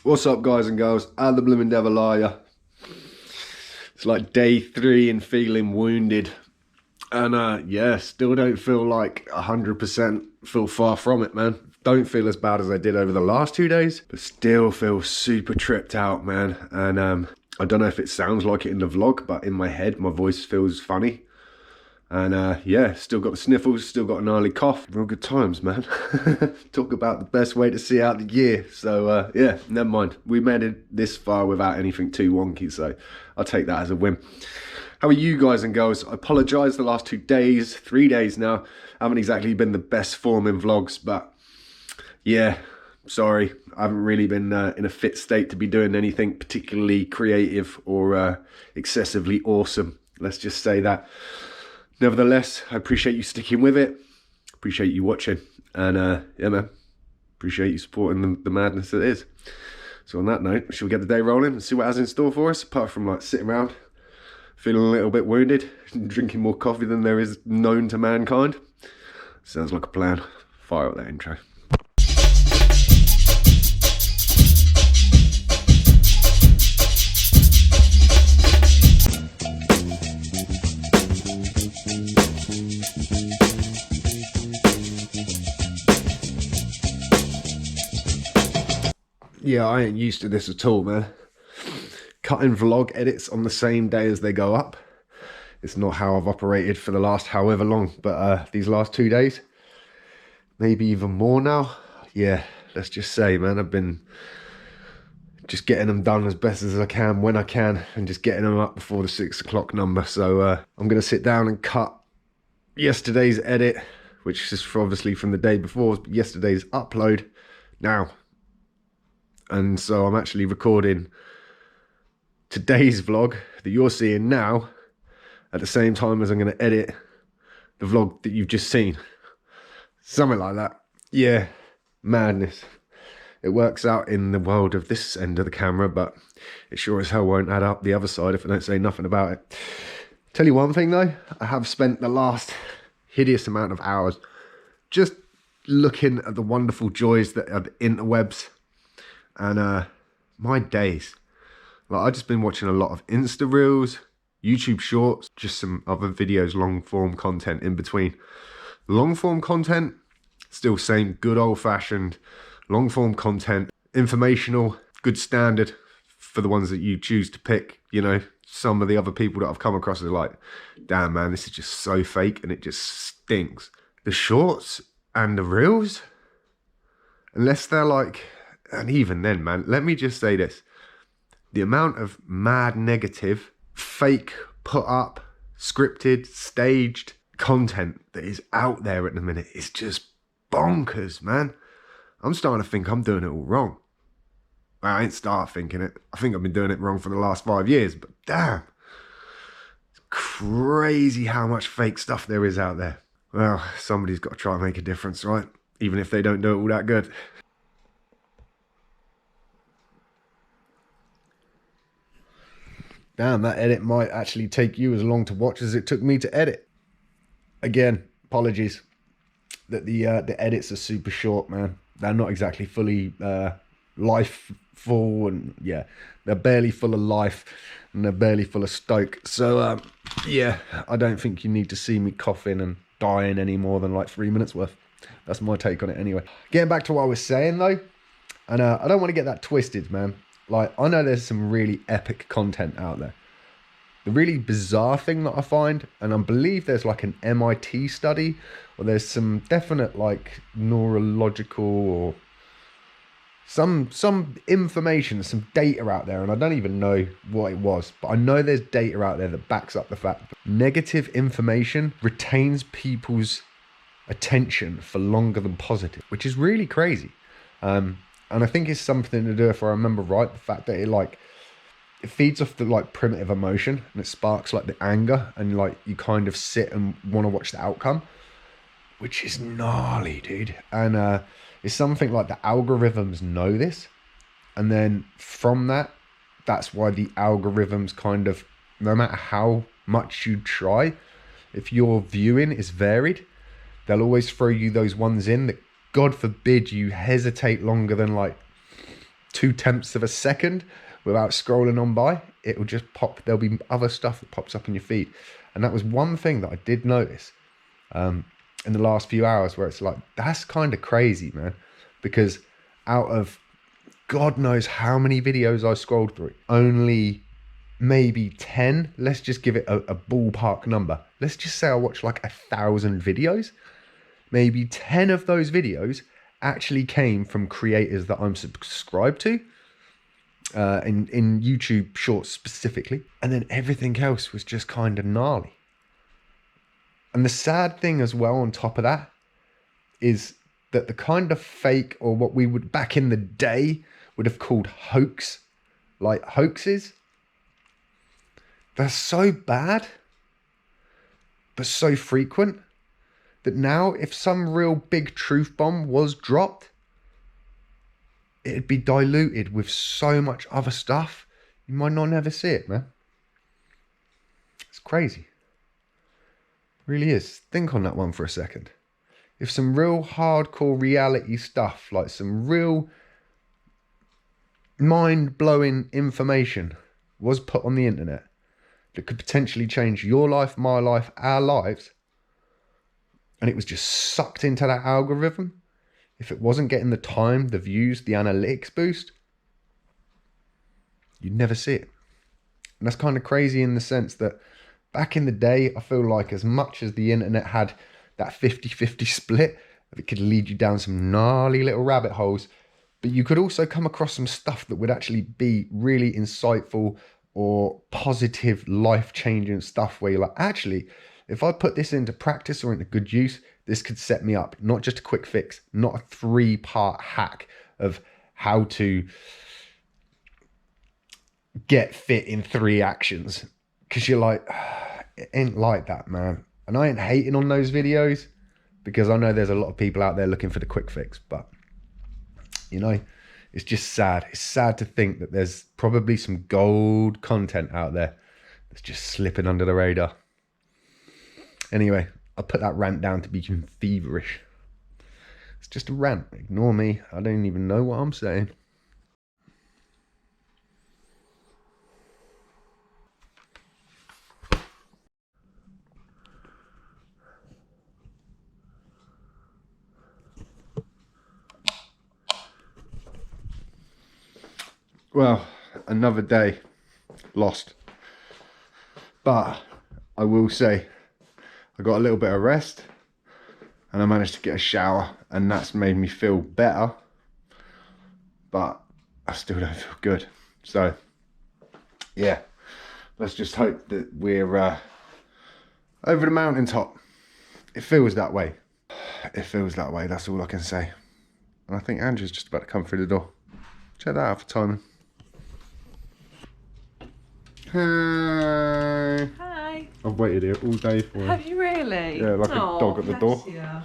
What's up, guys and girls? How the blooming devil are ya? It's like day 3 and feeling wounded. And yeah, still don't feel like 100%. Feel far from it, man. Don't feel as bad as I did over the last 2 days, but still feel super tripped out, man. And I don't know if it sounds like it in the vlog, but in my head, my voice feels funny. And yeah, still got the sniffles, still got a gnarly cough. Real good times, man. Talk about the best way to see out the year. So yeah, never mind. We made it this far without anything too wonky, so I'll take that as a win. How are you guys and girls? I apologise the last 2 days, 3 days now. I haven't exactly been the best form in vlogs, but yeah, sorry. I haven't really been in a fit state to be doing anything particularly creative or excessively awesome. Let's just say that. Nevertheless, I appreciate you sticking with it. Appreciate you watching. And yeah, man, appreciate you supporting the madness that is. So on that note, shall we get the day rolling and see what it has in store for us? Apart from like sitting around, feeling a little bit wounded, drinking more coffee than there is known to mankind. Sounds like a plan. Fire up that intro. Yeah, I ain't used to this at all, man. Cutting vlog edits on the same day as they go up. It's not how I've operated for the last however long, but these last 2 days, maybe even more now. Yeah, let's just say, man, I've been just getting them done as best as I can when I can and just getting them up before the 6 o'clock number. So I'm going to sit down and cut yesterday's edit, which is obviously from the day before, yesterday's upload now. And so I'm actually recording today's vlog that you're seeing now at the same time as I'm going to edit the vlog that you've just seen. Something like that. Yeah, madness. It works out in the world of this end of the camera, but it sure as hell won't add up the other side if I don't say nothing about it. Tell you one thing though, I have spent the last hideous amount of hours just looking at the wonderful joys that are the interwebs. And my days, like I've just been watching a lot of Insta Reels, YouTube Shorts, just some other videos, long form content in between. Long form content, still same good old fashioned long form content, informational, good standard for the ones that you choose to pick. You know, some of the other people that I've come across are like, damn man, this is just so fake and it just stinks. The shorts and the reels, unless they're like, and even then, man, let me just say this. The amount of mad negative, fake, put up, scripted, staged content that is out there at the minute is just bonkers, man. I'm starting to think I'm doing it all wrong. Well, I ain't start thinking it. I think I've been doing it wrong for the last 5 years, but damn. It's crazy how much fake stuff there is out there. Well, somebody's got to try and make a difference, right? Even if they don't do it all that good. Damn, that edit might actually take you as long to watch as it took me to edit. Again, apologies that the edits are super short, man. They're not exactly fully lifeful, and yeah, they're barely full of life and they're barely full of stoke. So yeah, I don't think you need to see me coughing and dying any more than like 3 minutes worth. That's my take on it anyway. Getting back to what I was saying though, and I don't want to get that twisted, man. Like, I know there's some really epic content out there. The really bizarre thing that I find, and I believe there's like an MIT study, or there's some definite like neurological or some information, some data out there, and I don't even know what it was, but I know there's data out there that backs up the fact that negative information retains people's attention for longer than positive, which is really crazy. And I think it's something to do, if I remember right, the fact that it feeds off the like primitive emotion, and it sparks like the anger, and like you kind of sit and want to watch the outcome, which is gnarly, dude. And it's something like the algorithms know this, and then from that, that's why the algorithms kind of, no matter how much you try, if your viewing is varied, they'll always throw you those ones in that, God forbid, you hesitate longer than like 0.2 of a second without scrolling on by, it will just pop. There'll be other stuff that pops up in your feed. And that was one thing that I did notice in the last few hours, where it's like, that's kind of crazy, man. Because out of God knows how many videos I scrolled through, only maybe 10, let's just give it a ballpark number. Let's just say I watched like 1,000 videos. Maybe 10 of those videos actually came from creators that I'm subscribed to, in YouTube Shorts specifically. And then everything else was just kind of gnarly. And the sad thing as well on top of that is that the kind of fake, or what we would back in the day would have called hoaxes, they're so bad, but so frequent, that now if some real big truth bomb was dropped, it'd be diluted with so much other stuff, you might not ever see it, man. It's crazy. It really is. Think on that one for a second. If some real hardcore reality stuff, like some real mind-blowing information was put on the internet that could potentially change your life, my life, our lives, and it was just sucked into that algorithm, if it wasn't getting the time, the views, the analytics boost, you'd never see it. And that's kind of crazy in the sense that back in the day, I feel like as much as the internet had that 50-50 split, it could lead you down some gnarly little rabbit holes, but you could also come across some stuff that would actually be really insightful or positive, life-changing stuff where you're like, actually, if I put this into practice or into good use, this could set me up. Not just a quick fix, not a 3-part hack of how to get fit in 3 actions. Because you're like, it ain't like that, man. And I ain't hating on those videos, because I know there's a lot of people out there looking for the quick fix. But, you know, it's just sad. It's sad to think that there's probably some gold content out there that's just slipping under the radar. Anyway, I put that rant down to being feverish. It's just a rant. Ignore me. I don't even know what I'm saying. Well, another day lost. But I will say, I got a little bit of rest and I managed to get a shower, and that's made me feel better, but I still don't feel good. So yeah, let's just hope that we're over the mountaintop. It feels that way. It feels that way, that's all I can say. And I think Andrew's just about to come through the door. Check that out for timing. Hi. Hi. I've waited here all day for you. Have you really? Yeah, like a dog at the door. Yeah.